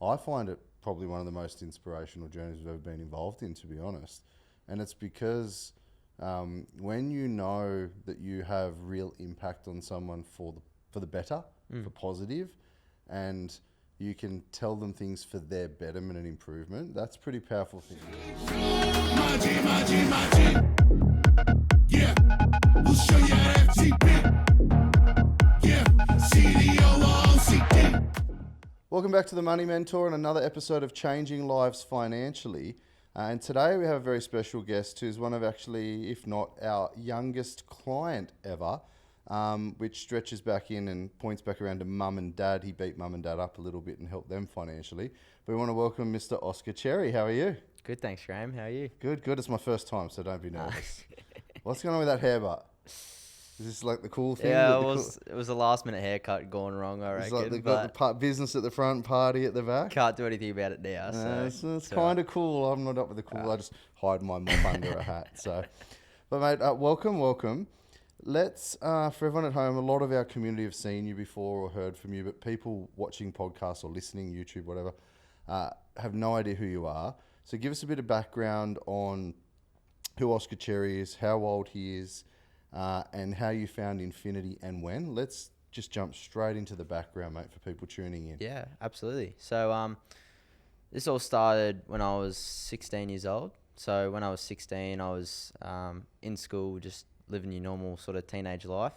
I find it probably one of the most inspirational journeys we've ever been involved in, to be honest. And it's because when you know that you have real impact on someone for the better, for positive, and you can tell them things for their betterment and improvement, that's pretty powerful thing. Yeah, we'll show you FTP. Yeah, CDO. Welcome back to the Money Mentor and another episode of Changing Lives Financially. And today we have a very special guest who's one of actually, if not our youngest client ever, which stretches back in and points back around to mum and dad. He beat mum and dad up a little bit and helped them financially. But we want to welcome Mr. Oscar Cherry. How are you? Good, thanks, Graeme. How are you? Good. It's my first time, so don't be nervous. What's going on with that hair butt? Is this like the cool thing? Yeah, it was a last minute haircut gone wrong, I reckon. It's like they've got the business at the front, party at the back. Can't do anything about it now. It's kind of cool. I'm not up with the cool. I just hide my mop under a hat. So, but mate, welcome. Let's, for everyone at home, a lot of our community have seen you before or heard from you, but people watching podcasts or listening, YouTube, whatever, have no idea who you are. So give us a bit of background on who Oscar Cherry is, how old he is, and how you found Infinity and when. Let's just jump straight into the background, mate, for people tuning in. Yeah, absolutely. So this all started when I was 16 years old. So when I was 16, I was in school, just living your normal sort of teenage life.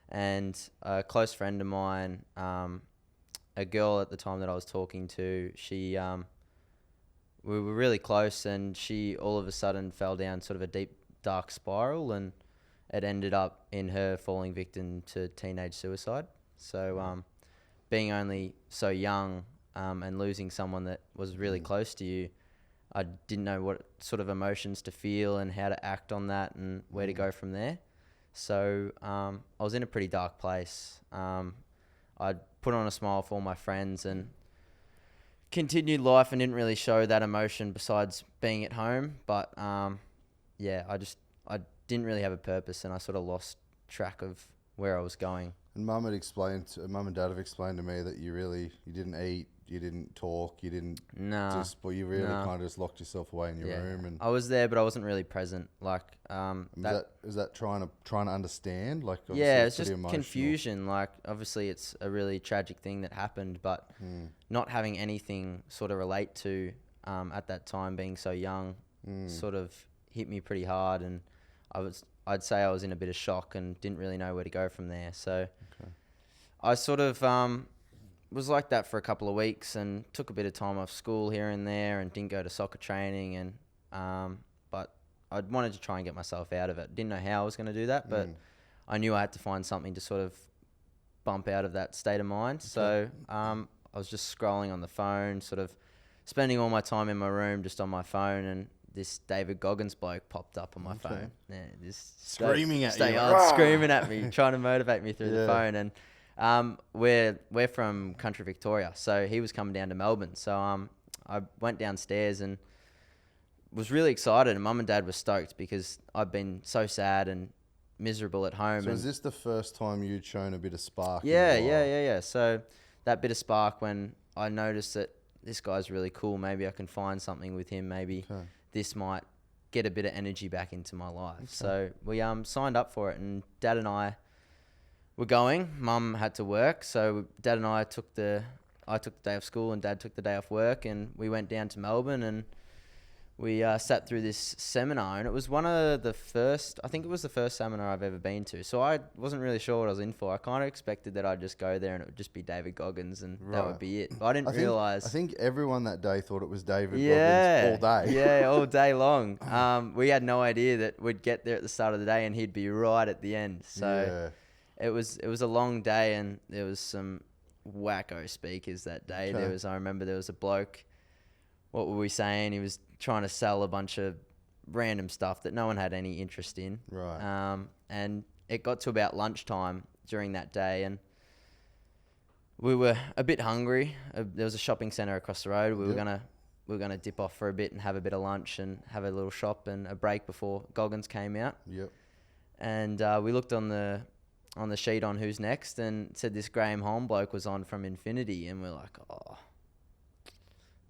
And a close friend of mine, a girl at the time that I was talking to, she... we were really close, and she all of a sudden fell down sort of a deep, dark spiral, and it ended up in her falling victim to teenage suicide. So being only so young and losing someone that was really close to you, I didn't know what sort of emotions to feel and how to act on that and where to go from there. So I was in a pretty dark place. I'd put on a smile for all my friends and continued life and didn't really show that emotion besides being at home. But I didn't really have a purpose, and I sort of lost track of where I was going. And mum and dad have explained to me that you didn't eat, you didn't talk, you didn't but you really kind of just locked yourself away in your room. And I was there, but I wasn't really present. Like is that trying to understand? Like it's just emotional confusion. Like obviously it's a really tragic thing that happened, but not having anything sort of relate to at that time, being so young, sort of hit me pretty hard, and I'd say I was in a bit of shock and didn't really know where to go from there. So I sort of was like that for a couple of weeks and took a bit of time off school here and there and didn't go to soccer training, and but I wanted to try and get myself out of it. Didn't know how I was going to do that, but I knew I had to find something to sort of bump out of that state of mind. Okay. So I was just scrolling on the phone, sort of spending all my time in my room just on my phone, and this David Goggins bloke popped up on my phone. Yeah, just screaming at me, trying to motivate me through the phone. And we're from country Victoria, so he was coming down to Melbourne. So I went downstairs and was really excited, and mum and dad were stoked because I'd been so sad and miserable at home. So is this the first time you'd shown a bit of spark? Yeah. So that bit of spark when I noticed that this guy's really cool, maybe I can find something with him, maybe this might get a bit of energy back into my life. Okay. So we signed up for it, and dad and I were going. Mum had to work, so dad and I took the day off school and dad took the day off work, and we went down to Melbourne and we sat through this seminar, and it was the first seminar I've ever been to. So I wasn't really sure what I was in for. I kind of expected that I'd just go there and it would just be David Goggins and that would be it. But I didn't realise. I think everyone that day thought it was David Goggins all day. Yeah, all day long. We had no idea that we'd get there at the start of the day and he'd be right at the end. So it was a long day, and there was some wacko speakers that day. Okay. I remember there was a bloke. What were we saying? He was trying to sell a bunch of random stuff that no one had any interest in. Right. And it got to about lunchtime during that day, and we were a bit hungry. There was a shopping centre across the road. We were gonna dip off for a bit and have a bit of lunch and have a little shop and a break before Goggins came out. Yep. And we looked on the sheet on who's next, and it said this Graeme Holm bloke was on from Infinity, and we're like, oh,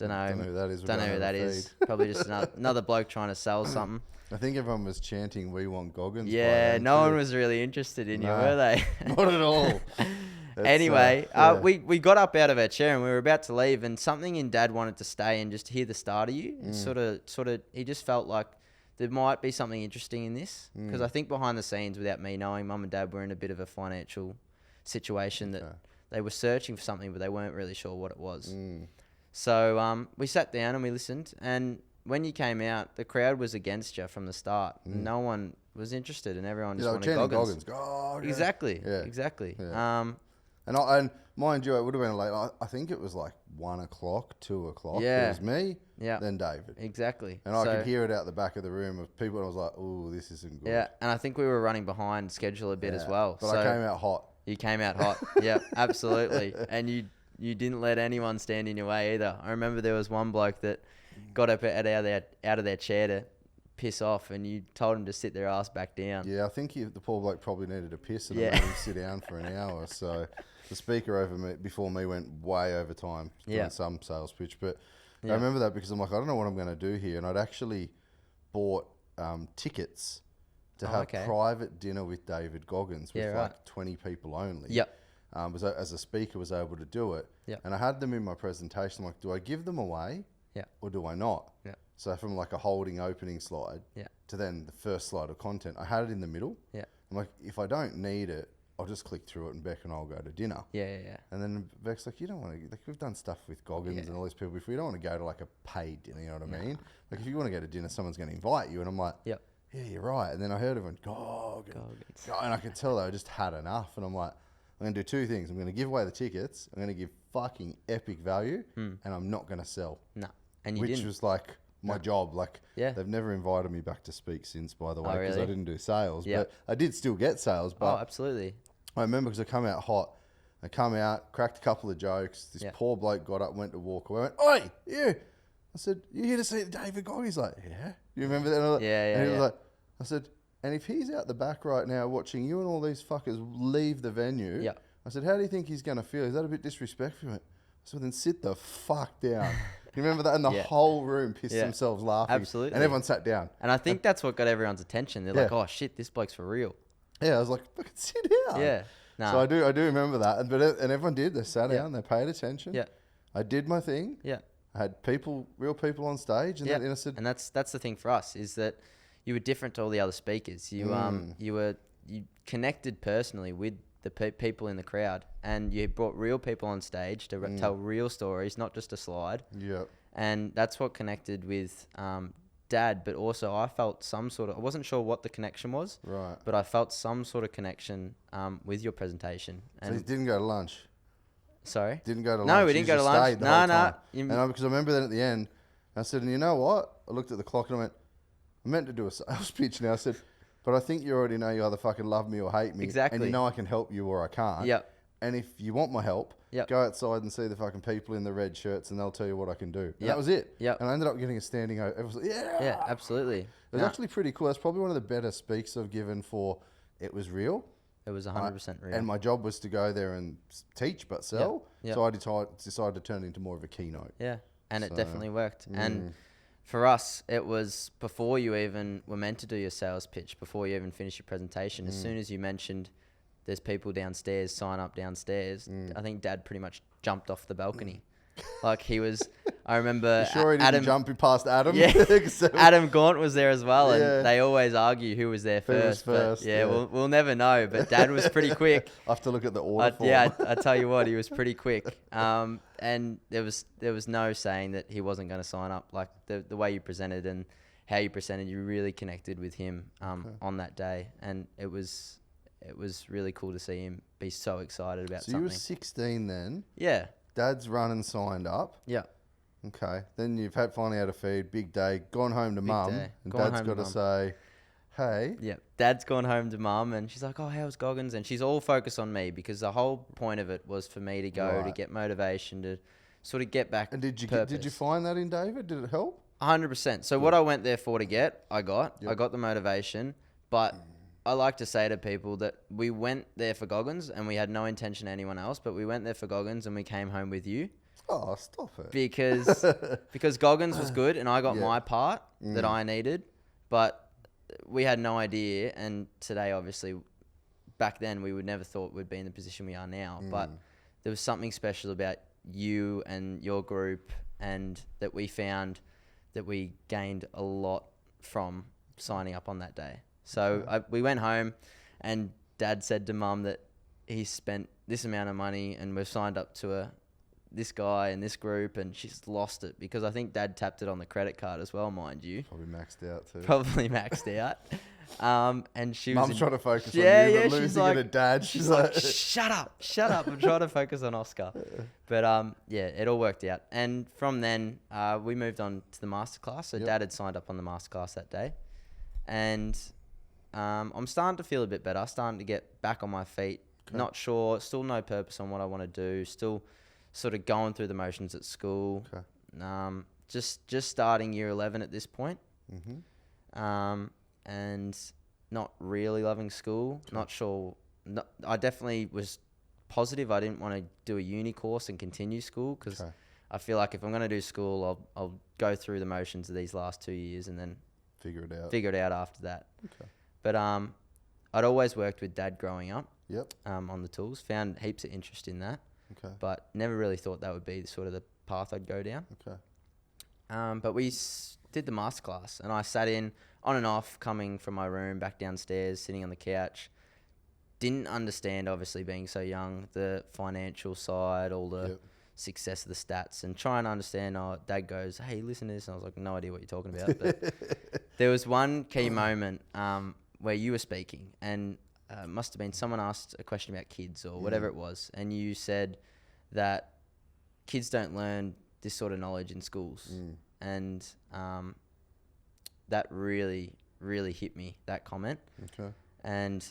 Don't know who that is. Don't know who that is. Probably just another bloke trying to sell something. I think everyone was chanting, "We want Goggins." Yeah, no one was really interested in you, were they? Not at all. Anyway, we got up out of our chair and we were about to leave, and something in Dad wanted to stay and just hear the start of you. And sort of, he just felt like there might be something interesting in this, because I think behind the scenes, without me knowing, Mum and Dad were in a bit of a financial situation that they were searching for something, but they weren't really sure what it was. So we sat down and we listened, and when you came out, the crowd was against you from the start. No one was interested, and everyone just wanted Goggins. Exactly. Yeah. Exactly. Yeah. And mind you, it would have been late. I think it was like 1 o'clock, 2 o'clock. Yeah. It was me, then David. Exactly. And I could hear it out the back of the room of people, and I was like, "Ooh, this isn't good." Yeah, and I think we were running behind schedule a bit as well. But I came out hot. You came out hot. Yeah, absolutely. And you didn't let anyone stand in your way either. I remember there was one bloke that got up out of their chair to piss off, and you told him to sit their ass back down. Yeah, I think the poor bloke probably needed a piss, and I made him sit down for an hour. So the speaker before me went way over time doing some sales pitch. But I remember that because I'm like, I don't know what I'm going to do here. And I'd actually bought tickets to have private dinner with David Goggins with like 20 people only. Yep. As a speaker was able to do it. Yep. And I had them in my presentation. I'm like, do I give them away or do I not? Yeah. So from like a holding opening slide to then the first slide of content, I had it in the middle. Yeah. I'm like, if I don't need it, I'll just click through it and Beck and I'll go to dinner. Yeah. And then Beck's like, you don't want to, like, we've done stuff with Goggins and all these people before. You don't want to go to like a paid dinner, you know what I mean? Like if you want to go to dinner, someone's going to invite you. And I'm like, yeah, you're right. And then I heard everyone, Goggins. And I could tell they just had enough. And I'm like, I'm going to do two things. I'm going to give away the tickets. I'm going to give fucking epic value. And I'm not going to sell. No. And you didn't. Which was like my job. Like they've never invited me back to speak since, by the way, because I didn't do sales. But I did still get sales. But absolutely. I remember because I come out hot. I come out, cracked a couple of jokes. This poor bloke got up, went to walk away. Went, "Oi, you!" I said, "You here to see David Goggins?" He's like, "Yeah." You remember that? And And he was like, I said, "And if he's out the back right now watching you and all these fuckers leave the venue," I said, "how do you think he's going to feel? Is that a bit disrespectful?" I said, "Then sit the fuck down." You remember that? And the whole room pissed themselves laughing. Absolutely. And everyone sat down. And I think that's what got everyone's attention. They're like, "Oh shit, this bloke's for real." Yeah, I was like, "Fucking sit down." Yeah. Nah. So I do remember that. And everyone did. They sat down, they paid attention. Yeah. I did my thing. Yeah. I had real people on stage, and then I said, and that's the thing for us, is that you were different to all the other speakers. You you connected personally with the people in the crowd, and you brought real people on stage to tell real stories, not just a slide. Yeah. And that's what connected with Dad, but also I felt some sort of, I wasn't sure what the connection was, right? But I felt some sort of connection with your presentation. And so you didn't go to lunch? Sorry? Didn't go to lunch? No, we didn't go to lunch. No. Because I remember that at the end, I said, and you know what? I looked at the clock and I went, I meant to do a sales pitch now. I said, but I think you already know you either fucking love me or hate me. Exactly. And you know I can help you or I can't. Yep. And if you want my help, go outside and see the fucking people in the red shirts and they'll tell you what I can do. And that was it. Yep. And I ended up getting a standing ovation. Everyone was like, yeah, absolutely. It was actually pretty cool. That's probably one of the better speaks I've given for it was real. It was 100% real. And my job was to go there and teach but sell. Yep. So I decided to turn it into more of a keynote. Yeah, and it definitely worked. And for us, it was before you even were meant to do your sales pitch, before you even finished your presentation. As soon as you mentioned there's people downstairs, sign up downstairs, I think Dad pretty much jumped off the balcony. Like he was, I remember. You sure he didn't jump past Adam? Yeah, Adam Gaunt was there as well, and they always argue who was there first. We'll never know. But Dad was pretty quick. I have to look at the order form. I tell you what, he was pretty quick. And there was no saying that he wasn't going to sign up. Like the way you presented and how you presented, you really connected with him on that day, and it was really cool to see him be so excited about something. So you were 16 then? Yeah. Dad's run and signed up. Yeah. Okay. Then you've finally had a feed, big day, gone home to Mum, and Dad's got to say, hey. Yeah. Dad's gone home to Mum, and she's like, oh, how's Goggins? And she's all focused on me because the whole point of it was for me to go to get motivation, to sort of get back. And did you find that in David? Did it help? 100%. So what I went there for to get, I got. Yep. I got the motivation, but I like to say to people that we went there for Goggins and we had no intention of anyone else, but we went there for Goggins and we came home with you. Oh, stop it. Because Goggins was good and I got Yeah. my part that I needed, but we had no idea. And today, obviously, back then we would never thought we'd be in the position we are now. But there was something special about you and your group, and that we found that we gained a lot from signing up on that day. So we went home, and Dad said to Mum that he spent this amount of money and we've signed up to this guy and this group, and she's lost it because I think Dad tapped it on the credit card as well, mind you. Probably maxed out too. Probably maxed out. And she was Mum's trying to focus on Yeah, you, yeah, but she's losing like- it at Dad. She's like, shut up. I'm trying to focus on Oscar. But yeah, it all worked out. And from then, we moved on to the masterclass. So Dad had signed up on the masterclass that day. And I'm starting to feel a bit better, starting to get back on my feet. Okay. Not sure, still no purpose on what I want to do, still sort of going through the motions at school. Okay. Just starting year 11 at this point. Mm-hmm. And not really loving school. Not sure. I definitely was positive I didn't want to do a uni course and continue school because I feel like if I'm going to do school, I'll go through the motions of these last 2 years and then Figure it out out. after that. Okay. But I'd always worked with Dad growing up. Yep. On the tools, found heaps of interest in that, Okay. but never really thought that would be sort of the path I'd go down. Okay. But we did the masterclass, and I sat in on and off, coming from my room back downstairs, sitting on the couch. Didn't understand, obviously, being so young, the financial side, all the success of the stats, and trying to understand. Dad goes, "Hey, listen to this," and I was like, "No idea what you're talking about." But there was one key moment where you were speaking, and must have been someone asked a question about kids or whatever it was, and you said that kids don't learn this sort of knowledge in schools, and that really, really hit me, that comment. Okay. And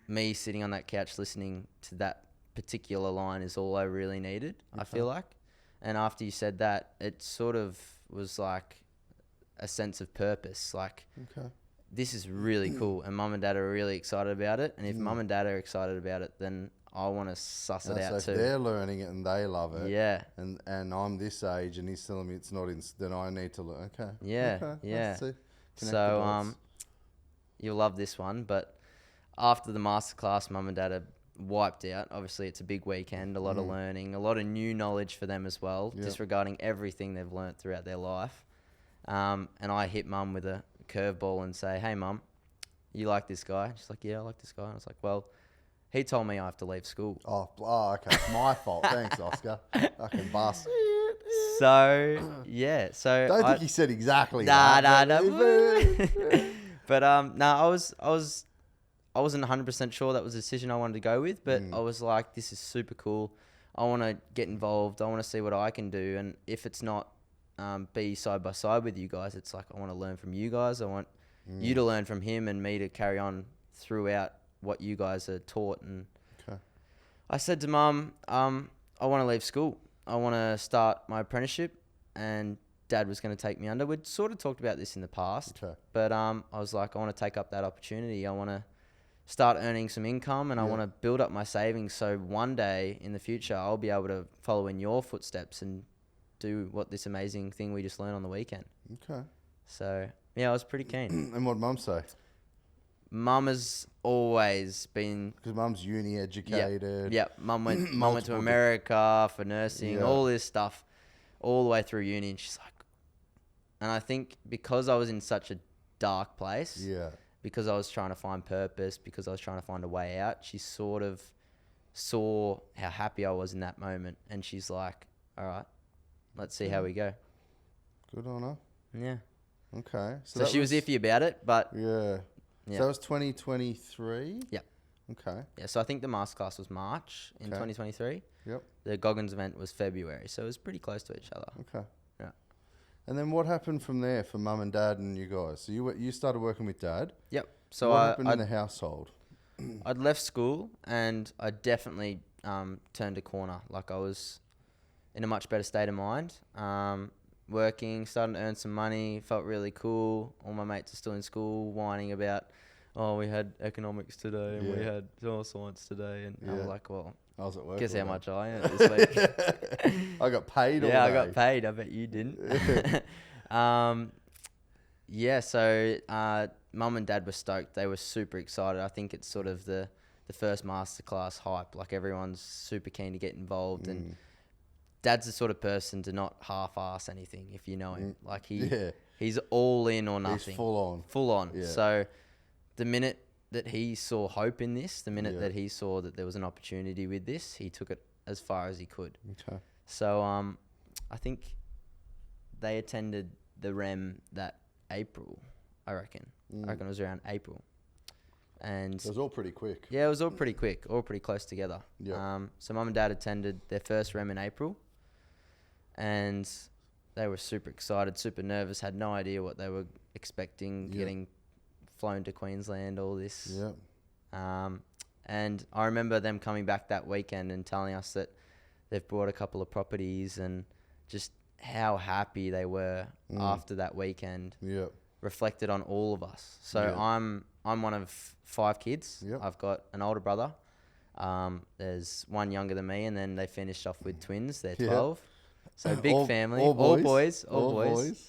me sitting on that couch listening to that particular line is all I really needed, I feel like. And after you said that, it sort of was like a sense of purpose, like this is really cool, and Mum and Dad are really excited about it. And if Mum and Dad are excited about it, then I want to suss it out so too. if they're learning it and they love it, Yeah. and I'm this age and he's telling me it's not then I need to learn. Okay. Yeah. Okay. Yeah. Let's see. Connect the So dots. you'll love this one. But after the masterclass, Mum and Dad are wiped out. Obviously, it's a big weekend, a lot of learning, a lot of new knowledge for them as well, disregarding everything they've learnt throughout their life. And I hit Mum with a curveball and say, "Hey, Mum, you like this guy?" She's like, "Yeah, I like this guy." And I was like, "Well, he told me I have to leave school." Oh, okay. It's my fault. Thanks, Oscar. I can bust. So yeah, so Don't think he said exactly Nah. that. But I wasn't 100% sure that was a decision I wanted to go with, but I was like, this is super cool. I want to get involved. I want to see what I can do. And if it's not be side by side with you guys, it's like I want to learn from you guys. I want you to learn from him and me to carry on throughout what you guys are taught. And I said to Mum, I want to leave school. I want to start my apprenticeship, and Dad was going to take me under. We'd sort of talked about this in the past, but I was like, I want to take up that opportunity. I want to start earning some income, and I want to build up my savings so one day in the future I'll be able to follow in your footsteps and do what this amazing thing we just learned on the weekend. Okay. So yeah, I was pretty keen. And what'd Mum say? Mum has always been... Because Mum's uni educated. Yep. Mum went to America for nursing, all this stuff, all the way through uni. And she's like... And I think because I was in such a dark place, because I was trying to find purpose, because I was trying to find a way out, she sort of saw how happy I was in that moment. And she's like, all right, let's see how we go. Good on her. Yeah. Okay. So she was iffy about it, but... Yeah. Yeah. So that was 2023? Yep. Okay. Yeah, so I think the masterclass was March in 2023. Yep. The Goggins event was February, so it was pretty close to each other. Okay. Yeah. And then what happened from there for Mum and Dad and you guys? So you started working with Dad. Yep. So what happened in the household? I'd left school and I definitely turned a corner. Like I was in a much better state of mind. Working, starting to earn some money, felt really cool. All my mates are still in school, whining about, oh, we had economics today and we had science today. And I was like, well, I was at work. Guess all how day. much I earned this week. I got paid all Yeah, I day. got paid. I bet you didn't. Yeah, so mum and dad were stoked. They were super excited. I think it's sort of the first masterclass hype. Like, everyone's super keen to get involved. And dad's the sort of person to not half-ass anything, if you know him. Like, he's all in or nothing. He's full on. Full on. Yeah. So the minute that he saw hope in this, the minute that he saw that there was an opportunity with this, he took it as far as he could. Okay. So I think they attended the REM that April, I reckon. I reckon it was around April. And It was all pretty quick. yeah, it was all pretty quick, all pretty close together. Yeah. So mum and dad attended their first REM in April, and they were super excited, super nervous, had no idea what they were expecting, getting flown to Queensland, all this. Yeah. And I remember them coming back that weekend and telling us that they've bought a couple of properties, and just how happy they were after that weekend Yeah. reflected on all of us. So Yeah. I'm one of 5 kids. Yep. I've got an older brother. There's one younger than me, and then they finished off with twins. They're 12. So big family. All boys.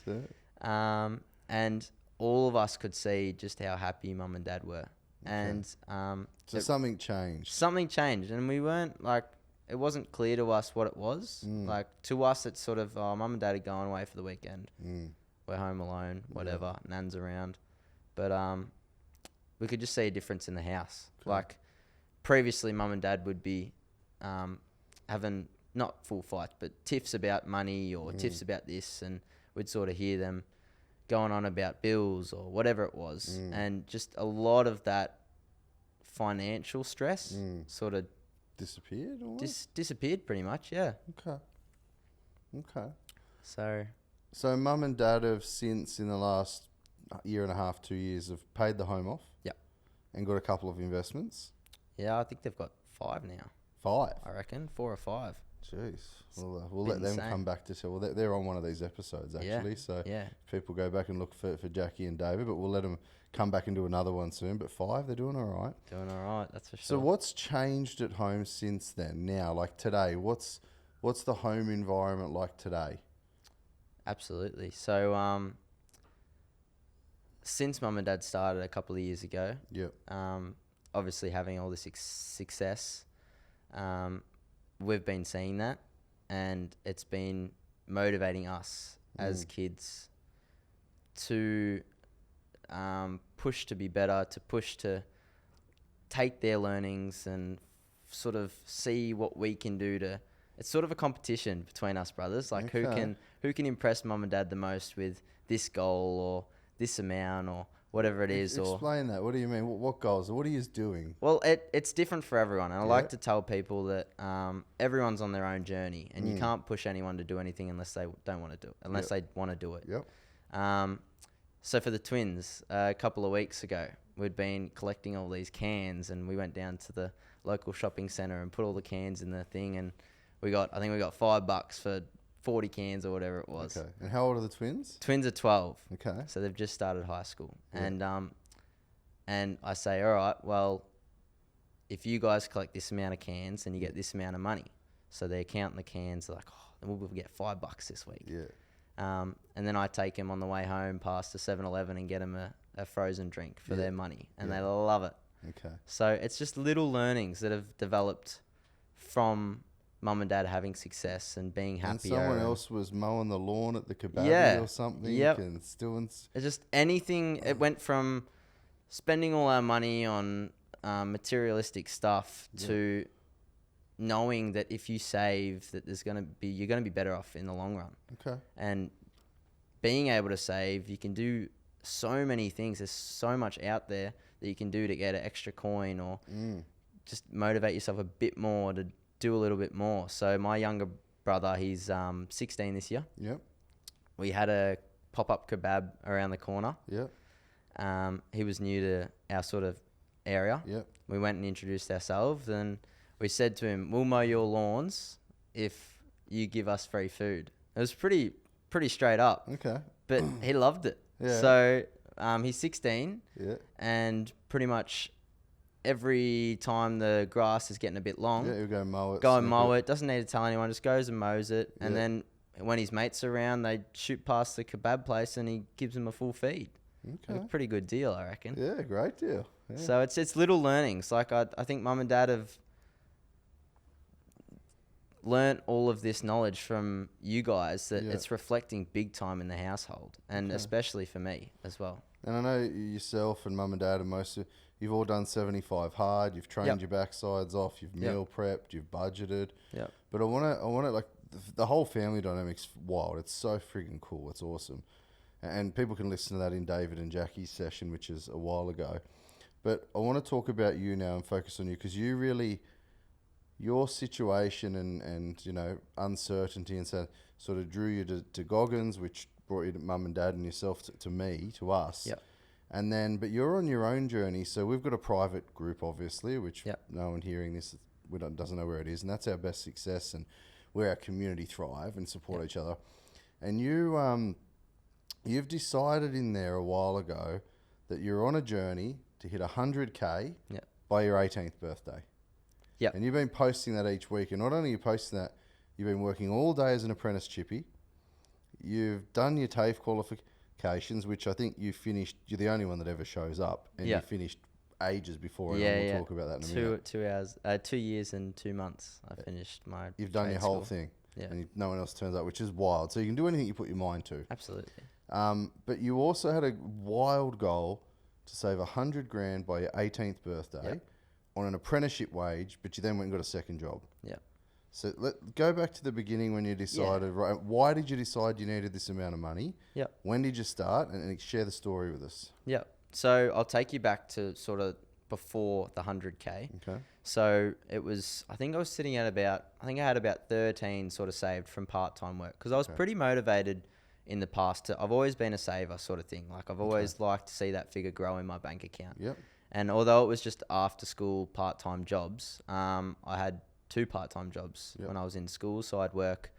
Yeah. And all of us could see just how happy mum and dad were. And So something changed. something changed, and we weren't like, it wasn't clear to us what it was. Like, to us, it's sort of, oh, mum and dad are going away for the weekend. We're home alone, whatever. Nan's around. But we could just see a difference in the house. Okay. Like, previously, mum and dad would be having, not full fights, but tiffs about money or tiffs about this, and we'd sort of hear them going on about bills or whatever it was. And just a lot of that financial stress sort of Disappeared or disappeared pretty much, yeah. Okay. So mum and dad have since, in the last year and a half, 2 years, have paid the home off. Yep. And got a couple of investments. Yeah, I think they've got 5 now. 5? I reckon 4 or 5. Jeez. We'll let them come back to tell. Well, they're on one of these episodes, actually. Yeah. So Yeah. people go back and look for Jackie and David, but we'll let them come back and do another one soon. But 5, they're doing all right. Doing all right, that's for sure. So what's changed at home since then? Now, like today, what's the home environment like today? Absolutely. So since mum and dad started a couple of years ago, obviously having all this success, we've been seeing that, and it's been motivating us as kids to push to be better, to push to take their learnings and sort of see what we can do to. It's sort of a competition between us brothers, like who can impress mum and dad the most with this goal or this amount or whatever it is. Explain that. What do you mean? What goals? What are you doing? Well, it's different for everyone, and I like to tell people that everyone's on their own journey, and you can't push anyone to do anything unless they don't want to do it, unless they want to do it. Yep. So for the twins, a couple of weeks ago, we'd been collecting all these cans, and we went down to the local shopping centre and put all the cans in the thing, and I think we got $5 for 40 cans or whatever it was. Okay. And how old are the twins? Twins are 12. Okay. So they've just started high school. Yeah. And I say, all right, well, if you guys collect this amount of cans, then you get this amount of money. So they're counting the cans, like, oh, then we'll get $5 this week. Yeah. And then I take them on the way home past the 7-Eleven and get them a frozen drink for their money. And they love it. Okay. So it's just little learnings that have developed from mum and dad having success and being happier. And someone else was mowing the lawn at the kebab or something. Yep. And it's just anything. It went from spending all our money on materialistic stuff to knowing that if you save, that you're gonna be better off in the long run. Okay. And being able to save, you can do so many things. There's so much out there that you can do to get an extra coin or just motivate yourself a bit more to do a little bit more. So my younger brother, he's 16 this year. Yep. We had a pop-up kebab around the corner. Yep. He was new to our sort of area. Yep. We went and introduced ourselves, and we said to him, we'll mow your lawns if you give us free food. It was pretty straight up. Okay. But he loved it. Yeah. So he's 16 Yeah. and pretty much every time the grass is getting a bit long, Yeah, you go mow it. go and snip mow it. Doesn't need to tell anyone, just goes and mows it. And Yeah. then when his mates are around, they shoot past the kebab place and he gives them a full feed. Okay. A pretty good deal, I reckon. Yeah, great deal. Yeah. So it's little learnings. Like I think mum and dad have learnt all of this knowledge from you guys that it's reflecting big time in the household, and especially for me as well. And I know yourself and mum and dad and most of you've all done 75 hard. You've trained your backsides off. You've meal prepped. You've budgeted. Yeah. But I want to like the whole family dynamic's wild. It's so friggin' cool. It's awesome. And people can listen to that in David and Jackie's session, which is a while ago. But I want to talk about you now and focus on you, because you really, your situation and you know, uncertainty and so sort of drew you to Goggins, which brought you to mum and dad and yourself to me, to us. Yep. And then, but you're on your own journey. So we've got a private group, obviously, which no one hearing this doesn't know where it is. And that's our best success and where our community thrive and support each other. And you've decided in there a while ago that you're on a journey to hit 100K by your 18th birthday. Yep. And you've been posting that each week. And not only are you posting that, you've been working all day as an apprentice chippy. You've done your TAFE qualifications, which I think you finished. You're the only one that ever shows up. And you finished ages before. And we'll talk about that in a minute. 2 years and 2 months I finished my You've done your whole thing. Yeah. And no one else turns up, which is wild. So you can do anything you put your mind to. Absolutely. But you also had a wild goal to save 100 grand by your 18th birthday on an apprenticeship wage, but you then went and got a second job. Yeah. So go back to the beginning when you decided, right, why did you decide you needed this amount of money? Yeah. When did you start? And share the story with us. Yeah. So I'll take you back to sort of before the 100K. Okay. So it was, I think I was sitting at I had about 13 sort of saved from part-time work, because I was pretty motivated in the past. I've always been a saver sort of thing. Like I've always liked to see that figure grow in my bank account. Yep. And although it was just after school part-time jobs, I had 2 part-time jobs when I was in school. So I'd work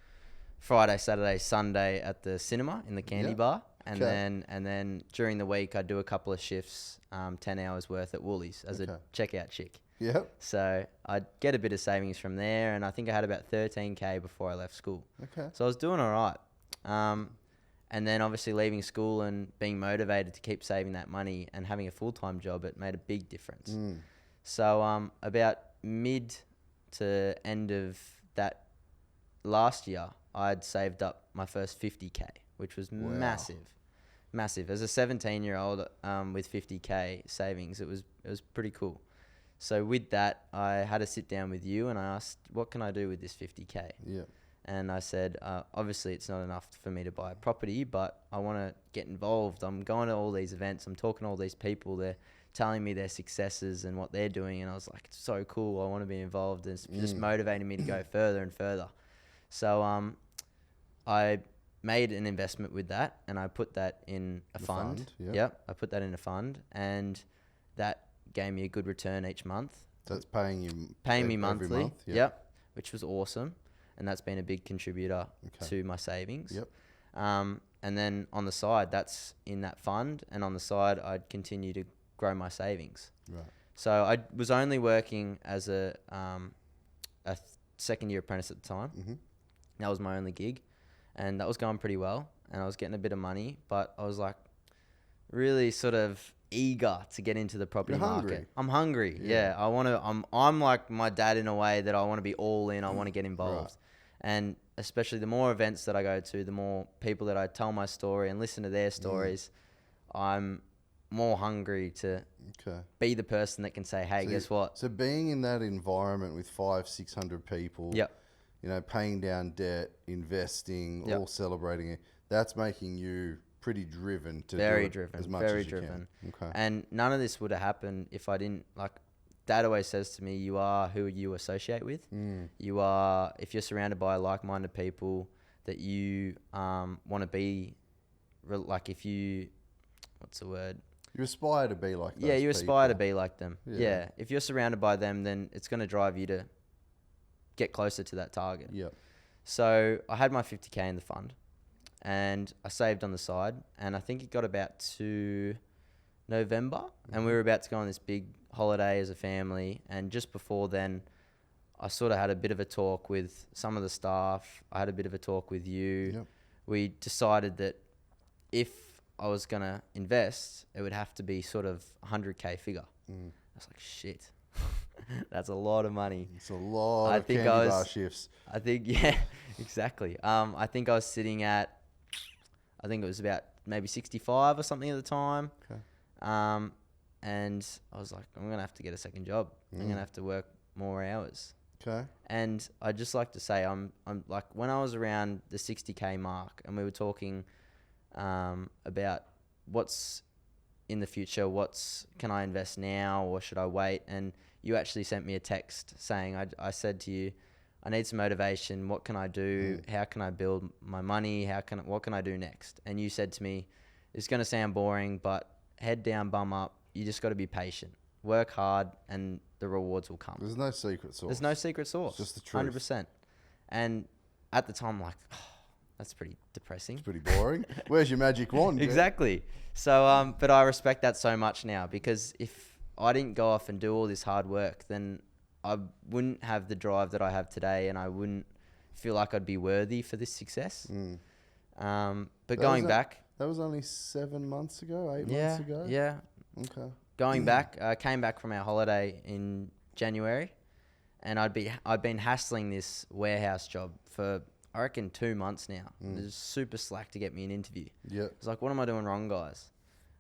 Friday, Saturday, Sunday at the cinema in the candy bar. And then during the week, I'd do a couple of shifts, 10 hours worth at Woolies as a checkout chick. Yep. So I'd get a bit of savings from there. And I think I had about 13K before I left school. Okay. So I was doing all right. And then obviously leaving school and being motivated to keep saving that money and having a full-time job, it made a big difference. So about mid to end of that last year, I'd saved up my first 50K, which was massive. As a 17-year-old with 50K savings, it was pretty cool. So with that, I had to sit down with you and I asked, what can I do with this 50K? Yeah. And I said, obviously it's not enough for me to buy a property, but I want to get involved. I'm going to all these events. I'm talking to all these people. They're telling me their successes and what they're doing. And I was like, it's so cool. I want to be involved. And it's just motivating me to go further and further. So I made an investment with that and I put that in a fund. Yep. I put that in a fund and that gave me a good return each month. So it's paying me monthly. Every month? Yep. Which was awesome. And that's been a big contributor to my savings. Yep. And then on the side, that's in that fund. And on the side, I'd continue to grow my savings. Right. So I was only working as a second-year apprentice at the time. Mm-hmm. That was my only gig. And that was going pretty well. And I was getting a bit of money. But I was like really sort of eager to get into the property market. I'm hungry. Yeah. I'm like my dad in a way that I want to be all in. I want to get involved. Right. And especially the more events that I go to, the more people that I tell my story and listen to their stories, I'm more hungry to be the person that can say, hey, guess what? So being in that environment with 500-600 people, you know, paying down debt, investing, all celebrating it, that's making you pretty driven to do it as much as you can. Okay. And none of this would have happened if I didn't, like, Dad always says to me, you are who you associate with. You are, if you're surrounded by like-minded people that you want to be, like if you, what's the word? You aspire to be like those you people. aspire to be like them. Yeah. If you're surrounded by them, then it's going to drive you to get closer to that target. Yeah. So I had my 50K in the fund and I saved on the side and I think it got about to November, and we were about to go on this big holiday as a family. And just before then, I sort of had a bit of a talk with some of the staff. I had a bit of a talk with you. Yep. We decided that if I was going to invest, it would have to be sort of 100K figure. I was like, shit, that's a lot of money. It's a lot of candy bar shifts. I think, yeah, exactly. I think I was sitting at, I think it was about maybe 65 or something at the time. Okay. And I was like, I'm going to have to get a second job. I'm going to have to work more hours. Okay. And I'd just like to say, I'm like, when I was around the 60K mark and we were talking about what's in the future, can I invest now or should I wait? And you actually sent me a text saying, I said to you, I need some motivation. What can I do? How can I build my money? What can I do next? And you said to me, it's going to sound boring, but head down, bum up. You just got to be patient. Work hard and the rewards will come. There's no secret sauce. There's no secret sauce. It's just the truth. 100%. And at the time, I'm like, oh, that's pretty depressing. It's pretty boring. Where's your magic wand? Exactly. So, but I respect that so much now, because if I didn't go off and do all this hard work, then I wouldn't have the drive that I have today, and I wouldn't feel like I'd be worthy for this success. But going back... That was only 7 months ago, 8 months ago? Yeah. Okay. Going back, I came back from our holiday in January, and I'd been hassling this warehouse job for, I reckon, 2 months now. It was super slack to get me an interview. Yeah. It's like, what am I doing wrong, guys?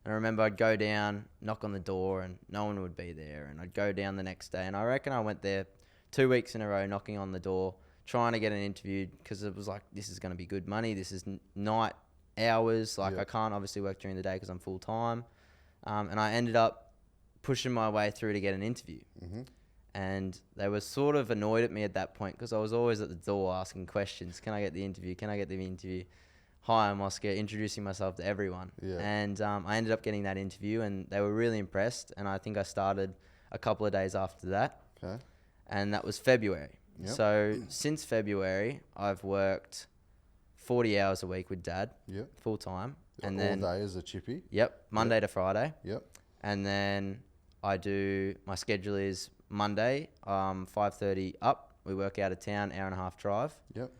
And I remember I'd go down, knock on the door, and no one would be there. And I'd go down the next day, and I reckon I went there 2 weeks in a row, knocking on the door, trying to get an interview, because it was like, this is going to be good money. This is night hours. Like, I can't obviously work during the day because I'm full time. And I ended up pushing my way through to get an interview. And they were sort of annoyed at me at that point, because I was always at the door asking questions. Can I get the interview? Can I get the interview? Hi, I'm Oscar, introducing myself to everyone. Yeah. And I ended up getting that interview, and they were really impressed. And I think I started a couple of days after that. Okay. And that was February. Yep. So since February, I've worked 40 hours a week with Dad. Yep. Full time. And all then day as a chippy. Yep. Monday to Friday. Yep. And then my schedule is Monday, 5:30 up. We work out of town, hour and a half drive. Yep.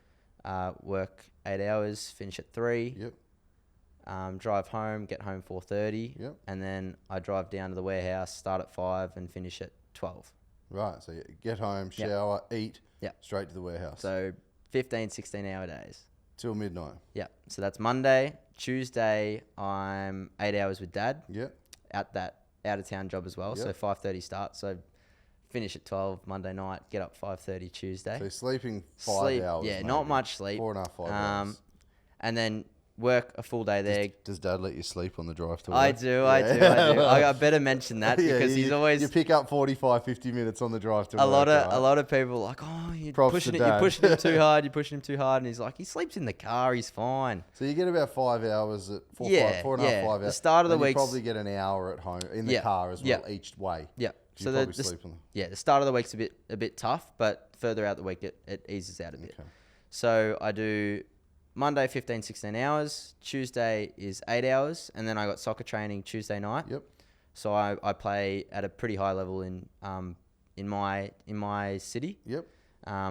Work 8 hours, finish at 3. Yep. Drive home, get home 4:30. Yep. And then I drive down to the warehouse, start at 5 and finish at 12. Right. So you get home, shower, eat, straight to the warehouse. So 15, 16-hour days. Till midnight. Yeah. So that's Monday. Tuesday, I'm 8 hours with Dad. Yep. At that out-of-town job as well. Yep. So 5:30 start. So finish at 12 Monday night, get up 5:30 Tuesday. So sleeping 5 hours. Yeah, maybe. not much sleep. 4.5, 5 hours. And then work a full day there. Does Dad let you sleep on the drive to work? I do. I better mention that because he's always... You pick up 45, 50 minutes on the drive to work. A lot of people are like, oh, you're pushing him too hard. You're pushing him too hard. And he's like, he sleeps in the car. He's fine. So you get about 5 hours at 4.5, 5 hours. The start of the week. You probably get an hour at home in the car as well, each way. Yeah. So the start of the week's a bit tough, but further out the week it eases out a bit. Okay. So I do Monday 15, 16 hours. Tuesday is 8 hours, and then I got soccer training Tuesday night. Yep. So I play at a pretty high level in my city. Yep.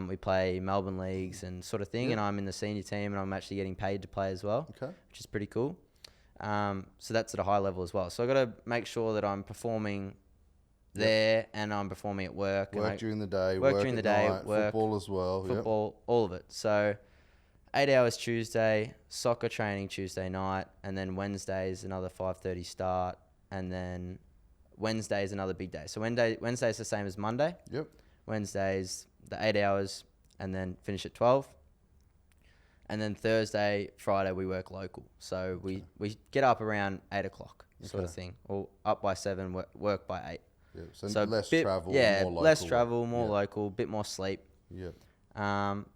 We play Melbourne leagues and sort of thing, and I'm in the senior team, and I'm actually getting paid to play as well. Okay. Which is pretty cool. So that's at a high level as well. So I got to make sure that I'm performing there and I'm performing at work. Work during the day, work during the day, night, football as well. Football, all of it. So 8 hours Tuesday, soccer training Tuesday night, and then Wednesday's another 5:30 start, and then Wednesday's another big day. So Wednesday's the same as Monday. Yep. Wednesday's the 8 hours, and then finish at 12. And then Thursday, Friday, we work local. So we get up around 8 o'clock sort of thing, or up by 7, work by 8. Yeah, so less travel, more local. Less travel, more local, bit more sleep. Yeah.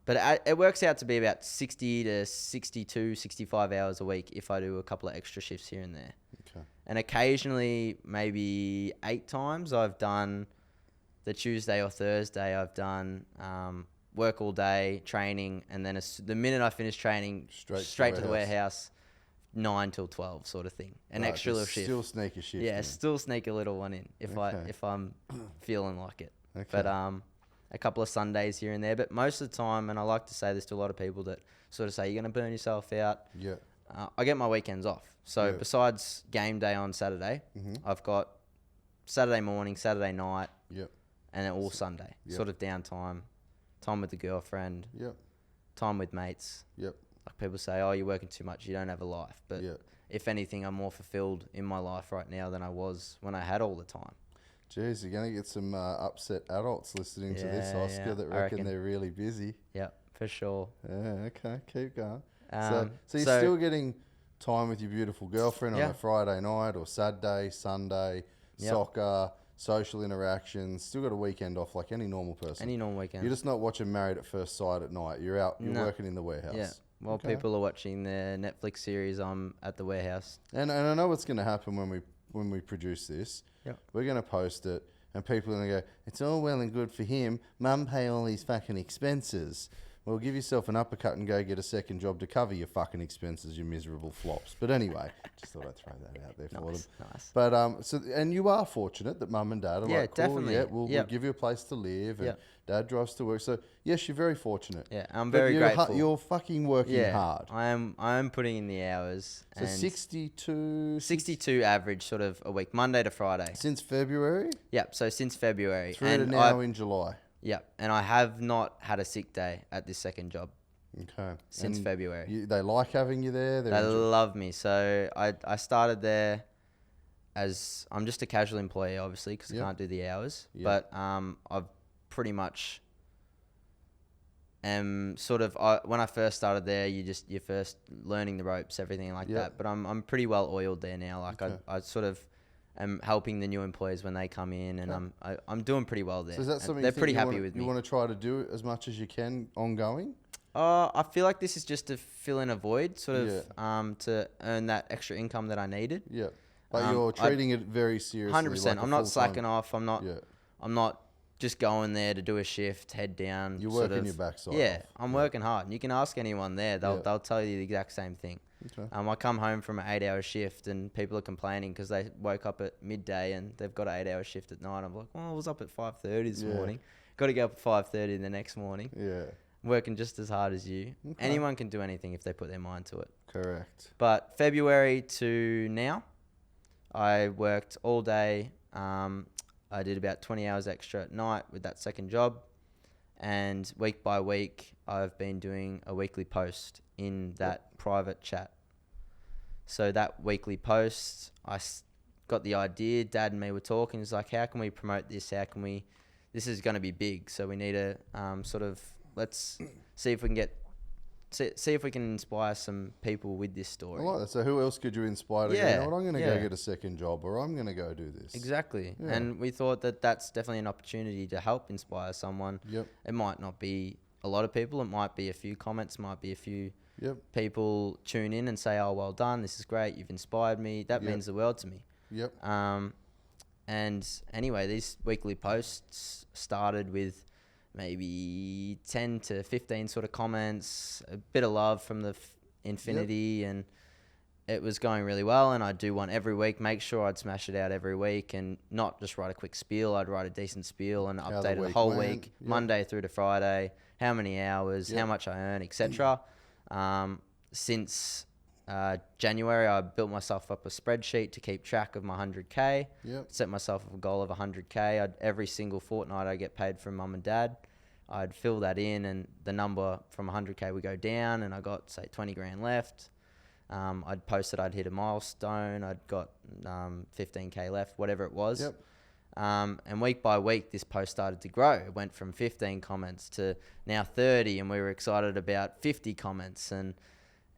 But it works out to be about 60 to 62, 65 hours a week if I do a couple of extra shifts here and there. Okay. And occasionally, maybe 8 times, I've done the Tuesday or Thursday, I've done work all day, training, and then the minute I finish training, straight to the warehouse, 9 till 12 sort of thing. An Right, extra just little shift. Still sneak a shift. Yeah, in. still sneak a little one in if Okay. I'm feeling like it. Okay. But a couple of Sundays here and there. But most of the time, and I like to say this to a lot of people that sort of say you're going to burn yourself out. Yeah. I get my weekends off. So Yeah. besides game day on Saturday, I've got Saturday morning, Saturday night, Yep. and then all Sunday. Yep. Sort of downtime, time with the girlfriend, Yep. time with mates. Yep. Like people say, oh, you're working too much, you don't have a life. But Yeah. if anything, I'm more fulfilled in my life right now than I was when I had all the time. Jeez, you're going to get some upset adults listening to this, Yeah, Oscar, yeah, that I reckon reckon. they're really busy. Yeah, for sure. Yeah, okay, keep going. Um, So you're still getting time with your beautiful girlfriend on Yeah. a Friday night or Saturday, Sunday, Yep. soccer, social interactions. Still got a weekend off like any normal person. Any normal weekend. You're just not watching Married at First Sight at night. You're out. You're No. working in the warehouse. Yeah. While Okay. people are watching their Netflix series, I'm at the warehouse. And I know what's going to happen when we produce this. Yep. We're going to post it, and people are going to go, "It's all well and good for him. Mum pay all these fucking expenses." Well, give yourself an uppercut and go get a second job to cover your fucking expenses, you miserable flops. But anyway, just thought I'd throw that out there for them. Nice. But and you are fortunate that mum and dad are Yeah, like, cool, definitely. yeah, we'll Yep. give you a place to live, and Yep. dad drives to work. So yes, you're very fortunate. Yeah, I'm But very grateful. You're fucking working hard. I am putting in the hours. So and 62 average sort of a week, Monday to Friday. since February, Yep, so since February. through to now in July. Yep, and I have not had a sick day at this second job Okay. since And February. they like having you there. They love me. So I started there as I'm just a casual employee, obviously, because Yep. I can't do the hours. Yep. But I've pretty much am sort of when I first started there, you're first learning the ropes, everything like Yep. that. But I'm pretty well oiled there now. Like Okay. I sort of am helping the new employees when they come in, and I'm doing pretty well there. So is that And something they're you think pretty you happy wanna- with me? You want to try to do as much as you can ongoing? I feel like this is just to fill in a void, sort of, to earn that extra income that I needed. Yeah. But I- you're treating it very seriously. 100%. Like a I'm not full-time- slacking off. I'm not. Yeah. I'm not just going there to do a shift, head down. You're sort working of- your backside Yeah, off. I'm Yeah. working hard. And you can ask anyone there; they'll Yeah. tell you the exact same thing. Okay. I come home from an 8-hour shift, and people are complaining because they woke up at midday and they've got an 8-hour shift at night. I'm like, well, I was up at 5:30 this Yeah. morning. Got to get up at 5:30 the next morning. Yeah. Working just as hard as you. Okay. Anyone can do anything if they put their mind to it. Correct. But February to now, I worked all day. I did about 20 hours extra at night with that second job. And week by week, I've been doing a weekly post in that private chat. So that weekly post, got the idea. Dad and me were talking. It's like, how can we promote this? This is going to be big. So we need to let's see if we can see if we can inspire some people with this story. I like that. So who else could you inspire to go, you Yeah, know what, I'm going to yeah. go get a second job, or I'm going to go do this? Exactly. Yeah. And we thought that that's definitely an opportunity to help inspire someone. Yep. It might not be a lot of people. It might be a few comments, might be a few Yep. people tune in and say, oh, well done. This is great. You've inspired me. That Yep. means the world to me. Yep. And anyway, these weekly posts started with maybe 10 to 15 sort of comments, a bit of love from the infinity, and it was going really well. And I'd do one every week, make sure I'd smash it out every week, and not just write a quick spiel. I'd write a decent spiel and How update the it the week whole went. week, Yep. Monday through to Friday, how many hours, Yep. how much I earn, etc. Since January, I built myself up a spreadsheet to keep track of my 100K. Yep. Set myself a goal of 100K. Every single fortnight I get paid from mum and dad. I'd fill that in, and the number from 100K would go down, and I got, say, 20 grand left. I'd posted I'd hit a milestone. I'd got 15K left, whatever it was. Yep. And week by week, this post started to grow. It went from 15 comments to now 30, and we were excited about 50 comments, and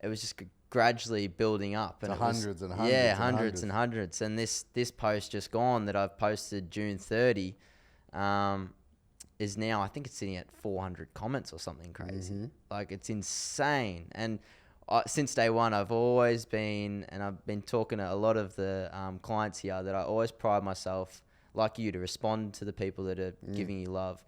it was just gradually building up. And To it was- hundreds and hundreds Yeah, and hundreds and hundreds. And this post just gone that I've posted June 30 is now, I think it's sitting at 400 comments or something crazy. Mm-hmm. Like, it's insane. And since day one, I've always been, and I've been talking to a lot of the clients here, that I always pride myself, like you, to respond to the people that are giving you love.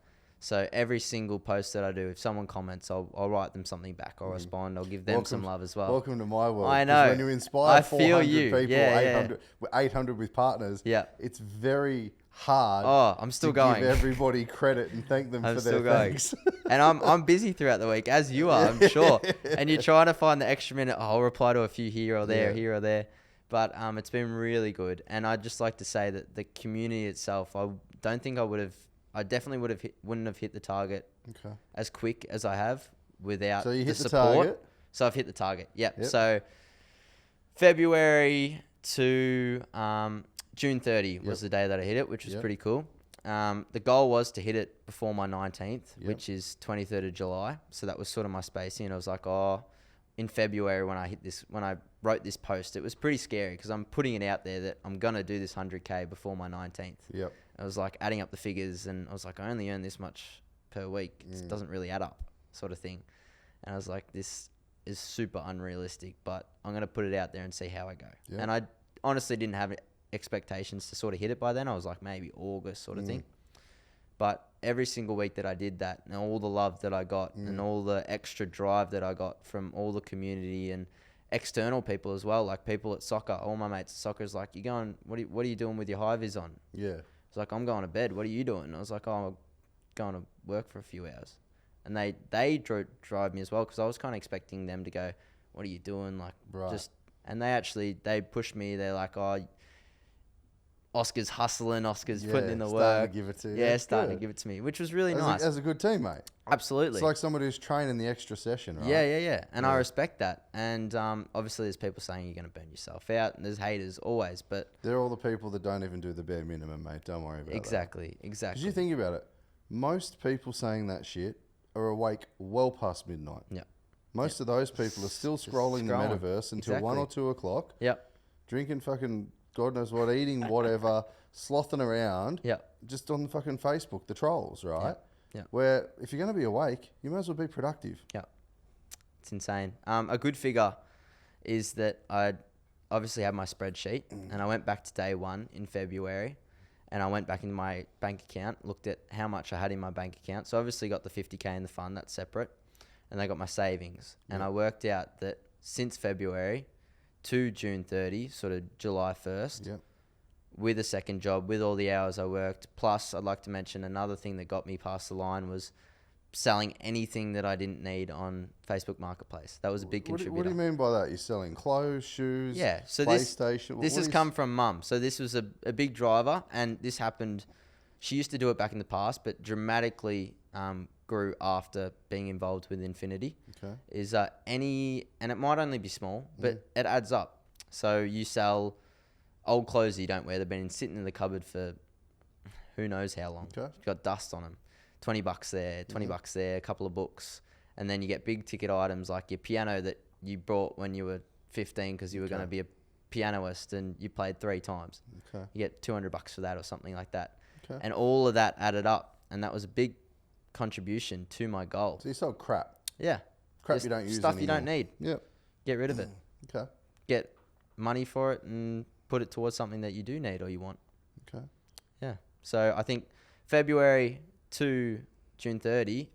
So every single post that I do, if someone comments, I'll write them something back. I'll respond. I'll give them some love as well. Welcome to my world. I 'Cause know. when you inspire I feel 400 you. people, Yeah, 800 with partners, Yeah. it's very hard Oh, I'm still to going. give everybody credit and thank them I'm for their still going. thanks. And I'm busy throughout the week, as you are, I'm sure. And you're trying to find the extra minute. Oh, I'll reply to a few here or there, Yeah. here or there. But it's been really good. And I'd just like to say that the community itself, I don't think I definitely wouldn't have hit the target Okay. as quick as I have without So you hit the the support. target. So I've hit the target. Yep. Yep. So February to June 30 was Yep. the day that I hit it, which was Yep. pretty cool. The goal was to hit it before my 19th, Yep. which is 23rd of July. So that was sort of my spacing. And I was like, in February when I wrote this post, it was pretty scary because I'm putting it out there that I'm going to do this 100K before my 19th. Yep. I was like adding up the figures and I was like, I only earn this much per week. It doesn't really add up, sort of thing. And I was like, this is super unrealistic, but I'm going to put it out there and see how I go. Yep. And I honestly didn't have expectations to sort of hit it by then. I was like maybe August sort of thing. But every single week that I did that and all the love that I got and all the extra drive that I got from all the community and external people as well, like people at soccer, all my mates at soccer is like, you going, what are you doing with your high vis on? Yeah. It's like, I'm going to bed. What are you doing? And I was like, I'm going to work for a few hours. And they drive me as well because I was kind of expecting them to go, what are you doing? Like, Right. and they pushed me. They're like, oh, Oscar's hustling. Oscar's Yeah, putting in the starting to work. give it to you. Yeah, That's starting good. to give it to me, which was really As nice. as a good teammate. Absolutely. It's like somebody who's training the extra session, right? Yeah. And I Yeah. respect that. And obviously there's people saying you're going to burn yourself out. And there's haters always. But They're all the people that don't even do the bare minimum, mate. Don't worry about exactly. that. Because you Exactly. think about it, most people saying that shit are awake well past midnight. Yeah. Most of those people are still Just scrolling the scrolling. metaverse until 1 or 2 o'clock, Yep. drinking fucking God knows what, eating whatever, slothing around, Yep. just on fucking Facebook, the trolls, right? Yeah. Where if you're going to be awake, you might as well be productive. Yep. It's insane. A good figure is that I obviously have my spreadsheet and I went back to day one in February and I went back into my bank account, looked at how much I had in my bank account. So obviously got the 50K in the fund, that's separate. And I got my savings. And I worked out that since February to June 30, sort of July 1st, Yep. with a second job, with all the hours I worked. Plus, I'd like to mention another thing that got me past the line was selling anything that I didn't need on Facebook Marketplace. That was a big contributor. What do you mean by that? You're selling clothes, shoes, Yeah, so PlayStation? this has come from mum. So this was a big driver, and this happened. She used to do it back in the past, but dramatically grew after being involved with Infinity. Okay. Is and it might only be small, but it adds up. So you sell old clothes you don't wear. They've been sitting in the cupboard for who knows how long. Okay. Got dust on them. $20 there, $20 there, a couple of books. And then you get big ticket items like your piano that you brought when you were 15 because you were going to be a pianist and you played 3 times. Okay. You get $200 for that or something like that. Okay. And all of that added up. And that was a big contribution to my goal. So you sell crap. Yeah. Crap Just you don't use stuff you don't anymore. need. Yep. Get rid of it. Okay. Get money for it and put it towards something that you do need or you want. Okay. Yeah. So I think February to June 30,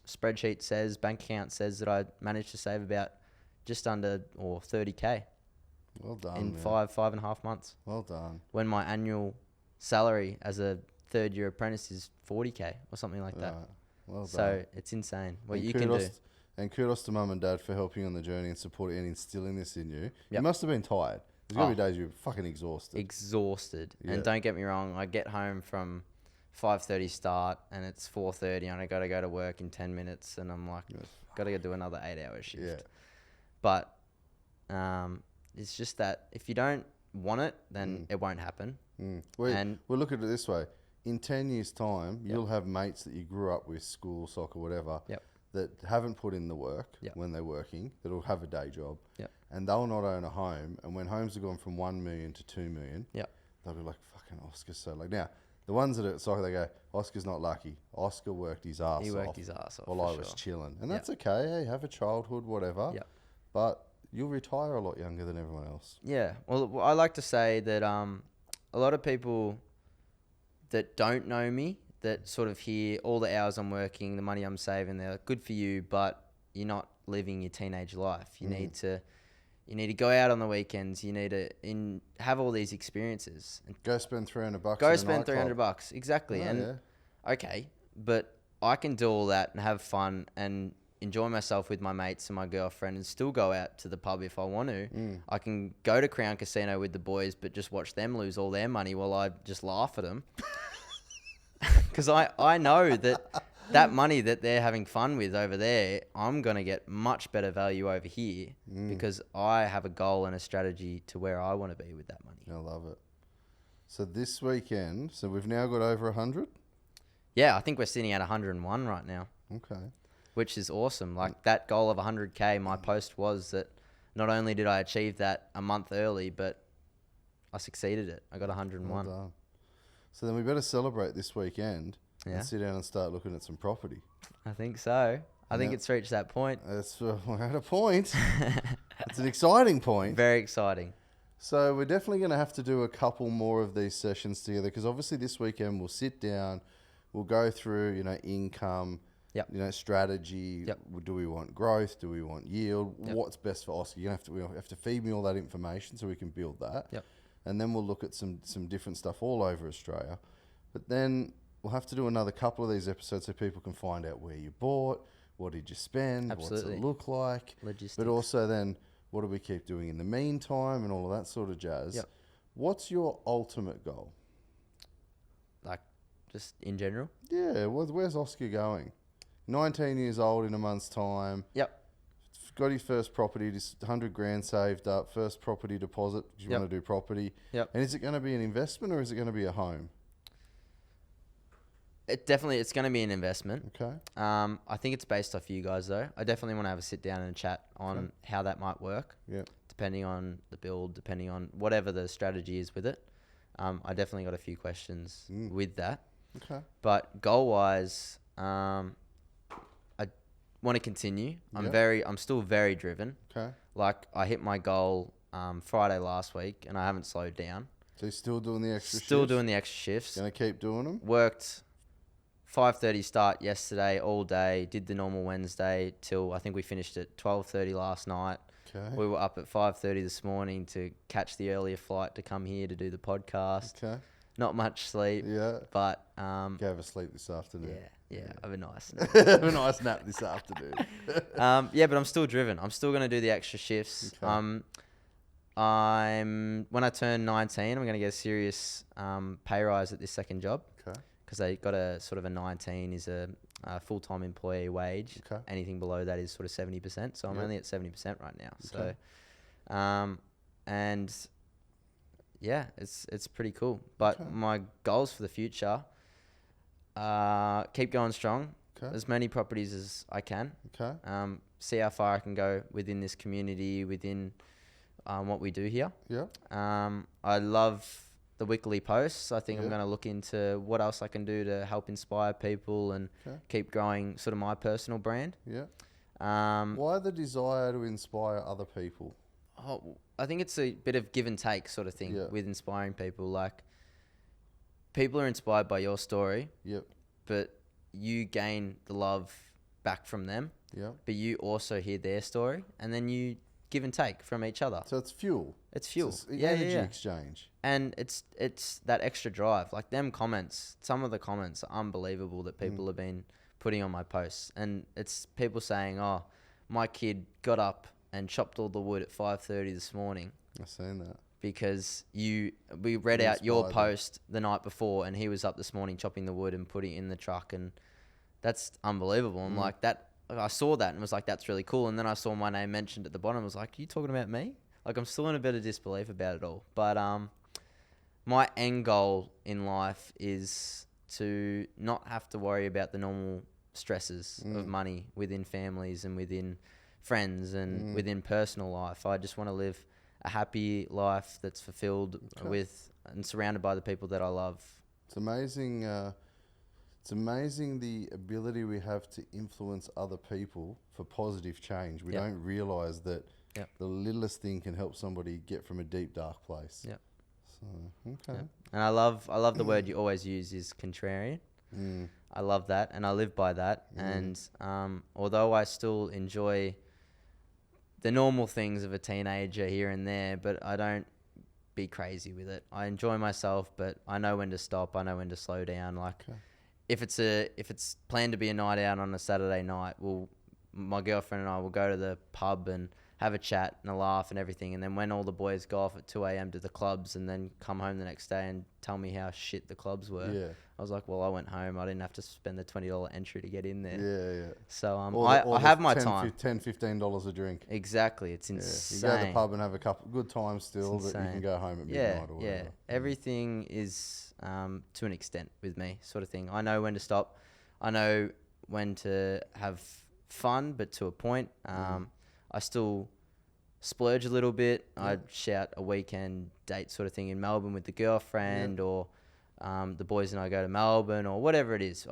spreadsheet says, bank account says that I managed to save about just under or 30K Well done. in man. 5.5 months. Well done. When my annual salary as a third year apprentice is 40K or something like that. Right. Well done. So it's insane what And you can do. And kudos to mum and dad for helping you on the journey and supporting and instilling this in you. You Yep. must have been tired. There's going to be days you're fucking exhausted. Exhausted. Yeah. And don't get me wrong, I get home from 5:30 start and it's 4:30 and I got to go to work in 10 minutes and I'm like, got to go do another 8-hour shift. Yeah. But it's just that if you don't want it, then it won't happen. We'll look at it this way. In 10 years' time, you'll have mates that you grew up with, school, soccer, whatever, Yep. that haven't put in the work Yep. when they're working, that'll have a day job, Yep. and they'll not own a home. And when homes have gone from 1 million to 2 million, Yep. they'll be like, fucking Oscar's so lucky. Now, the ones that are at soccer, they go, Oscar's not lucky. Oscar worked his ass off. He worked his ass off. While for I was sure. chilling. And that's okay. Hey, have a childhood, whatever. Yep. But you'll retire a lot younger than everyone else. Yeah. Well, I like to say that a lot of people that don't know me that sort of hear all the hours I'm working, the money I'm saving, they're good for you, but you're not living your teenage life. You need to go out on the weekends. You need to have all these experiences. And go spend $300. Go spend $300. Exactly. Oh, and okay, but I can do all that and have fun and enjoy myself with my mates and my girlfriend and still go out to the pub if I want to. I can go to Crown Casino with the boys, but just watch them lose all their money while I just laugh at them. Because I know that money that they're having fun with over there, I'm going to get much better value over here because I have a goal and a strategy to where I want to be with that money. I love it. So this weekend, so we've now got over 100? Yeah, I think we're sitting at 101 right now. Okay. Which is awesome. Like that goal of 100K, my post was that not only did I achieve that a month early, but I succeeded it. I got 101. Well done. So then we better celebrate this weekend and sit down and start looking at some property. I think so. I think it's reached that point. We're at a point. It's an exciting point. Very exciting. So we're definitely going to have to do a couple more of these sessions together because obviously this weekend we'll sit down, we'll go through, income, strategy. Do we want growth? Do we want yield? What's best for Oscar? We have to feed me all that information so we can build that. And then we'll look at some different stuff all over Australia. But then we'll have to do another couple of these episodes so people can find out where you bought, what did you spend, what's it look like. Logistics. But also then, what do we keep doing in the meantime and all of that sort of jazz. What's your ultimate goal? Like, just in general? Yeah, where's Oscar going? 19 years old in a month's time. Got his first property, just 100 grand saved up, first property deposit, because you want to do property. And is it going to be an investment or is it going to be a home? It's going to be an investment. Okay. I think it's based off you guys though. I definitely want to have a sit down and chat on how that might work. Depending on the build, depending on whatever the strategy is with it. I definitely got a few questions with that. Okay. But goal wise, want to continue. I'm still very driven. Okay. Like I hit my goal Friday last week and I haven't slowed down. So you're still doing the extra shifts? Still doing the extra shifts. Gonna keep doing them? Worked 5:30 start yesterday all day, did the normal Wednesday till I think we finished at 12:30 last night. Okay. We were up at 5:30 this morning to catch the earlier flight to come here to do the podcast. Okay. Not much sleep. Yeah. But gave a sleep this afternoon. Yeah. Have a nice nap. Have a nice nap this afternoon. But I'm still driven. I'm still going to do the extra shifts. Okay. When I turn 19, I'm going to get a serious pay rise at this second job. Okay. Because they got a sort of a 19 is a full-time employee wage. Okay. Anything below that is sort of 70%. So I'm only at 70% right now. Okay. So, and yeah, it's pretty cool. But my goals for the future, keep going strong. Okay. As many properties as I can. Okay. See how far I can go within this community, within what we do here. Yeah. I love the weekly posts. I think I'm going to look into what else I can do to help inspire people and keep growing sort of my personal brand. Yeah. Why the desire to inspire other people? I think it's a bit of give and take sort of thing with inspiring people. Like, people are inspired by your story. Yep. But you gain the love back from them. Yep. But you also hear their story, and then you give and take from each other. So it's fuel. It's fuel. It's energy exchange. And it's that extra drive. Like them comments, some of the comments are unbelievable that people have been putting on my posts. And it's people saying, oh, my kid got up and chopped all the wood at 5:30 this morning. I've seen that. Because we read out your post the night before and he was up this morning chopping the wood and putting it in the truck, and that's unbelievable. I'm like, I saw that and was like, that's really cool. And then I saw my name mentioned at the bottom. I was like, are you talking about me? Like, I'm still in a bit of disbelief about it all. But my end goal in life is to not have to worry about the normal stresses of money within families and within friends and within personal life. I just want to live a happy life that's fulfilled with and surrounded by the people that I love. It's amazing. It's amazing the ability we have to influence other people for positive change. We don't realise that the littlest thing can help somebody get from a deep, dark place. Yeah. So, okay. And I love the word you always use is contrarian. I love that, and I live by that. And although I still enjoy the normal things of a teenager here and there, but I don't be crazy with it. I enjoy myself, but I know when to stop. I know when to slow down. Like, if it's planned to be a night out on a Saturday night, my girlfriend and I will go to the pub and have a chat and a laugh and everything. And then when all the boys go off at 2 a.m. to the clubs and then come home the next day and tell me how shit the clubs were, I was like, well, I went home. I didn't have to spend the $20 entry to get in there. Yeah. So I have my time. $10, $15 a drink. Exactly. It's insane. You go to the pub and have a couple good times still, but you can go home at midnight or whatever. Yeah. Everything is to an extent with me, sort of thing. I know when to stop. I know when to have fun, but to a point. I still splurge a little bit. I'd shout a weekend date sort of thing in Melbourne with the girlfriend, or the boys and I go to Melbourne, or whatever it is.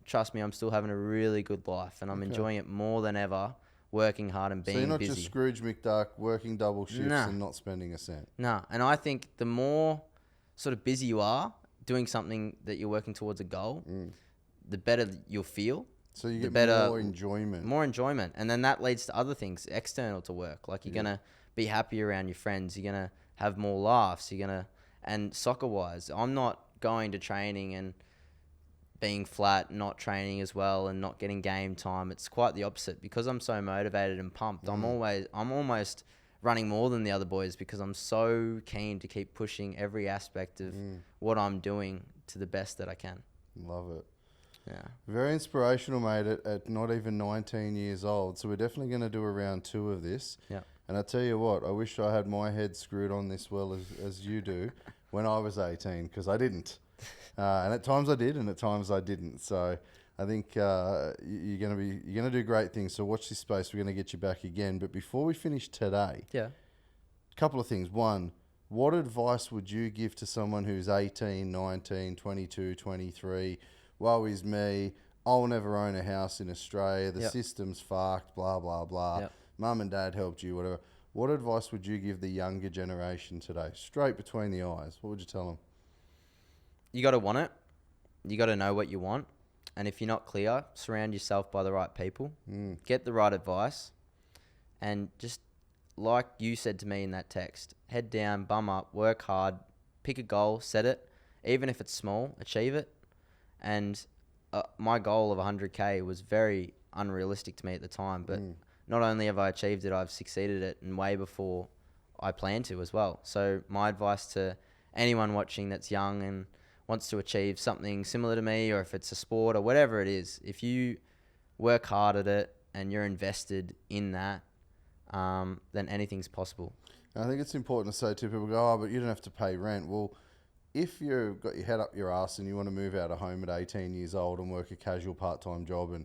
Trust me, I'm still having a really good life, and I'm enjoying it more than ever, working hard and being busy. So you're not just Scrooge McDuck, working double shifts and not spending a cent? No, and I think the more sort of busy you are doing something that you're working towards a goal, the better you'll feel. So you get more enjoyment. More enjoyment. And then that leads to other things external to work. Like, you're going to be happier around your friends. You're going to have more laughs. And soccer-wise, I'm not going to training and being flat, not training as well and not getting game time. It's quite the opposite. Because I'm so motivated and pumped, I'm almost running more than the other boys because I'm so keen to keep pushing every aspect of what I'm doing to the best that I can. Love it. Yeah. Very inspirational, mate, at not even 19 years old. So we're definitely going to do a round 2 of this. Yeah. And I tell you what, I wish I had my head screwed on this well as you do when I was 18, because I didn't. And at times I did, and at times I didn't. So I think you're going to do great things. So watch this space. We're going to get you back again. But before we finish today, a couple of things. One, what advice would you give to someone who's 18, 19, 22, 23? Woe is me, I'll never own a house in Australia, the system's fucked, blah, blah, blah. Mum and dad helped you, whatever. What advice would you give the younger generation today? Straight between the eyes. What would you tell them? You got to want it. You got to know what you want. And if you're not clear, surround yourself by the right people. Get the right advice. And just like you said to me in that text, head down, bum up, work hard, pick a goal, set it. Even if it's small, achieve it. And my goal of 100K was very unrealistic to me at the time. But not only have I achieved it, I've succeeded it, and way before I planned to as well. So my advice to anyone watching that's young and wants to achieve something similar to me, or if it's a sport or whatever it is, if you work hard at it and you're invested in that, then anything's possible. I think it's important to say to people, but you don't have to pay rent. Well, if you've got your head up your ass and you want to move out of home at 18 years old and work a casual part-time job and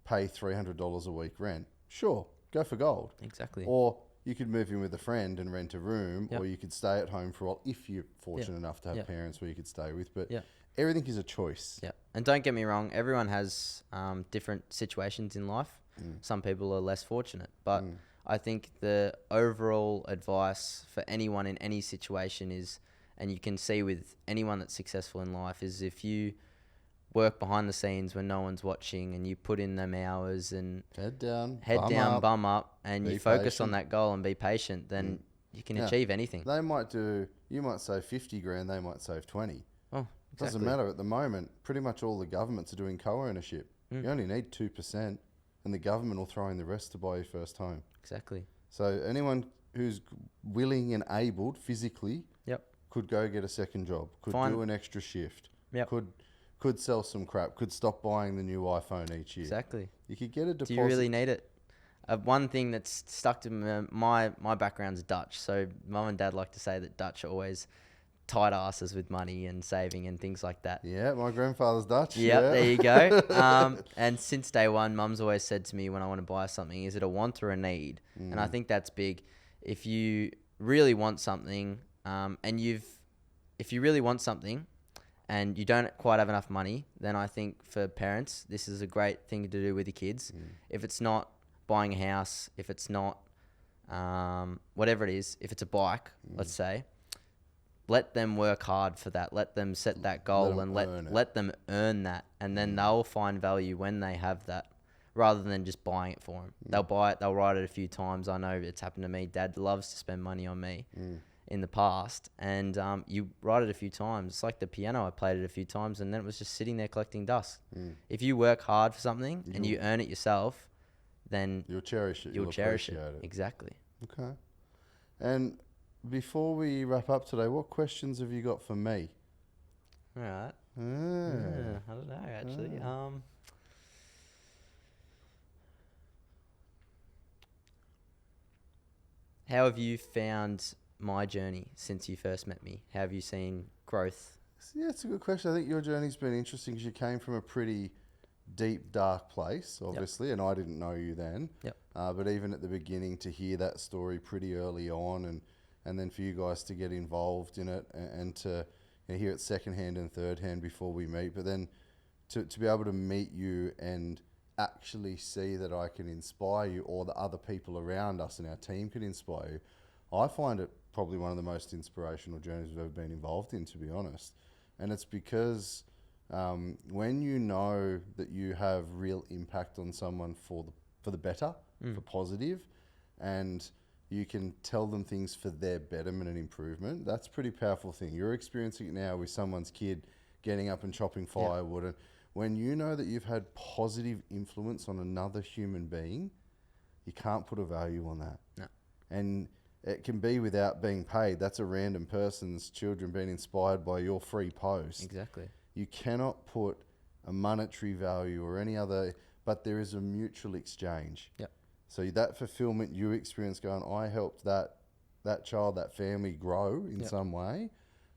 pay $300 a week rent, sure, go for gold. Exactly. Or you could move in with a friend and rent a room, or you could stay at home for a while if you're fortunate enough to have parents where you could stay with. But everything is a choice. Yeah. And don't get me wrong, everyone has different situations in life. Some people are less fortunate. But I think the overall advice for anyone in any situation is, and you can see with anyone that's successful in life, is if you work behind the scenes when no one's watching and you put in them hours and head down, bum up, and you focus on that goal and be patient, then you can achieve anything. You might save 50 grand, they might save 20. Oh, exactly. Doesn't matter at the moment. Pretty much all the governments are doing co-ownership. You only need 2% and the government will throw in the rest to buy your first home. Exactly. So anyone who's willing and able physically could go get a second job, could do an extra shift, could sell some crap, could stop buying the new iPhone each year. Exactly. You could get a deposit. Do you really need it? One thing that's stuck to my background's Dutch, so mum and dad like to say that Dutch are always tight asses with money and saving and things like that. Yeah, my grandfather's Dutch. Yep, there you go. And since day one, mum's always said to me when I want to buy something, is it a want or a need? And I think that's big. If you really want something, if you really want something and you don't quite have enough money, then I think for parents, this is a great thing to do with your kids. If it's not buying a house, if it's not whatever it is, if it's a bike, let's say, let them work hard for that. Let them set that goal and let them earn that. And then they'll find value when they have that, rather than just buying it for them. They'll buy it. They'll ride it a few times. I know it's happened to me. Dad loves to spend money on me in the past. And you ride it a few times. It's like the piano. I played it a few times and then it was just sitting there collecting dust. If you work hard for something and you earn it yourself, then you'll cherish it. You'll cherish it. Exactly. Okay. And before we wrap up today, what questions have you got for me? All right. I don't know, actually. How have you found my journey since you first met me? How have you seen growth? Yeah, it's a good question. I think your journey's been interesting because you came from a pretty deep, dark place, obviously, and I didn't know you then. But even at the beginning, to hear that story pretty early on, and then for you guys to get involved in it and to hear it secondhand and third hand before we meet, but then to be able to meet you and actually see that I can inspire you, or the other people around us and our team can inspire you, I find it probably one of the most inspirational journeys we've ever been involved in, to be honest. And it's because when you know that you have real impact on someone for the better, for positive, and you can tell them things for their betterment and improvement, that's a pretty powerful thing. You're experiencing it now with someone's kid getting up and chopping firewood. And when you know that you've had positive influence on another human being, you can't put a value on that. No. And it can be without being paid. That's a random person's children being inspired by your free post. Exactly. You cannot put a monetary value or any other, but there is a mutual exchange. Yep. So that fulfillment you experience going, I helped that child, that family grow in some way.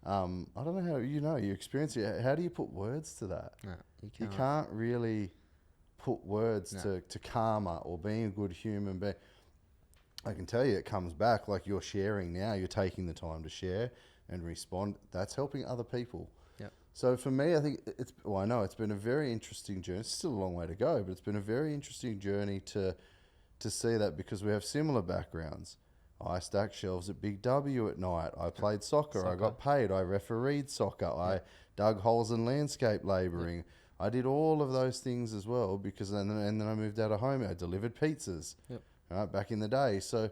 I don't know how, you experience it. How do you put words to that? No, you can't really put words to karma or being a good human being. I can tell you it comes back like you're sharing now. You're taking the time to share and respond. That's helping other people. Yep. So for me, I think I know it's been a very interesting journey. It's still a long way to go, but it's been a very interesting journey to see that, because we have similar backgrounds. I stacked shelves at Big W at night. I played soccer. I got paid. I refereed soccer. I dug holes in landscape labouring. I did all of those things as well, because and then I moved out of home. I delivered pizzas. Right, back in the day. So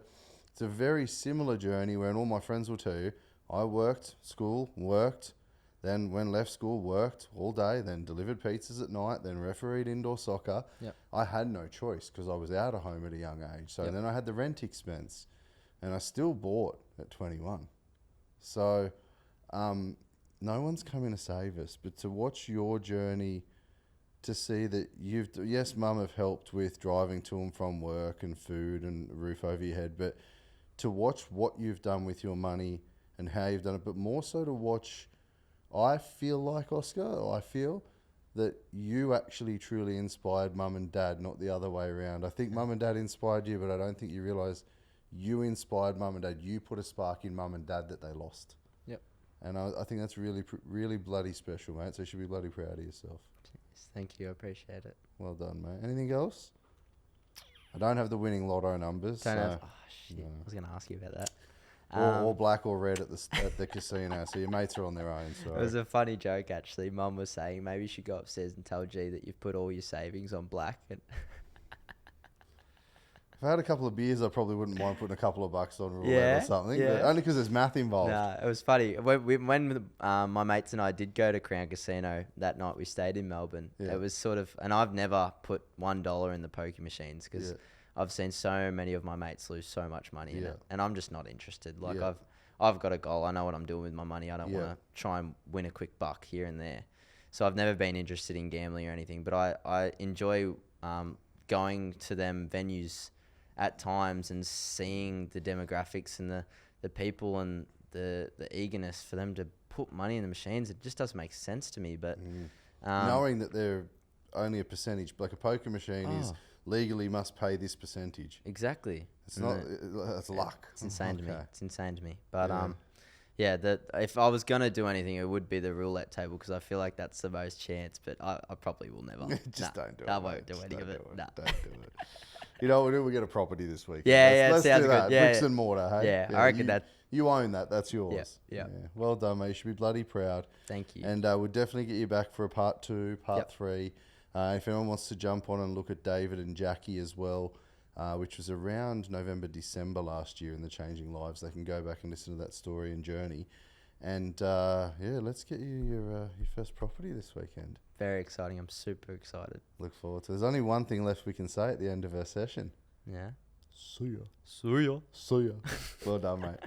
it's a very similar journey where, and all my friends will tell you, I worked, school, worked, then when left school, worked all day, then delivered pizzas at night, then refereed indoor soccer. I had no choice because I was out of home at a young age. So then I had the rent expense, and I still bought at 21. So no one's coming to save us, but to watch your journey, to see that yes, Mum have helped with driving to and from work and food and a roof over your head, but to watch what you've done with your money and how you've done it, but more so to watch, I feel like, Oscar, I feel that you actually truly inspired Mum and Dad, not the other way around. I think Mum and Dad inspired you, but I don't think you realise you inspired Mum and Dad. You put a spark in Mum and Dad that they lost. And I think that's really, really bloody special, mate. So you should be bloody proud of yourself. Thank you. I appreciate it. Well done, mate. Anything else? I don't have the winning lotto numbers. Shit. I was going to ask you about that. Or black or red at the casino. So your mates are on their own. Sorry. It was a funny joke, actually. Mum was saying maybe you should go upstairs and tell G that you've put all your savings on black. And if I had a couple of beers, I probably wouldn't mind putting a couple of bucks on roulette or something. But only because there's math involved. No, it was funny. When my mates and I did go to Crown Casino that night, we stayed in Melbourne. It was sort of, and I've never put $1 in the poker machines because I've seen so many of my mates lose so much money in it, and I'm just not interested. Like I've got a goal. I know what I'm doing with my money. I don't want to try and win a quick buck here and there. So I've never been interested in gambling or anything, but I enjoy going to them venues at times and seeing the demographics and the people and the eagerness for them to put money in the machines. It just doesn't make sense to me. But knowing that they're only a percentage, like a poker machine is legally must pay this percentage. Exactly. It's not. It's luck. It's insane to me. It's insane to me. But if I was gonna do anything, it would be the roulette table because I feel like that's the most chance. But I probably will never. Don't do it. I won't do any of it. Nah. Don't do it. You know what we'll do? We'll get a property this week. Let's do sounds that. good. Yeah, Bricks and mortar, hey? Yeah, I reckon that. You own that. That's yours. Yeah. Well done, mate. You should be bloody proud. Thank you. And we'll definitely get you back for a part 2, part 3. If anyone wants to jump on and look at David and Jackie as well, which was around November, December last year in the Changing Lives, they can go back and listen to that story and journey. And let's get you your first property this weekend. Very exciting. I'm super excited. Look forward to it. There's only one thing left we can say at the end of our session. Yeah. See ya. See ya. See ya. Well done, mate.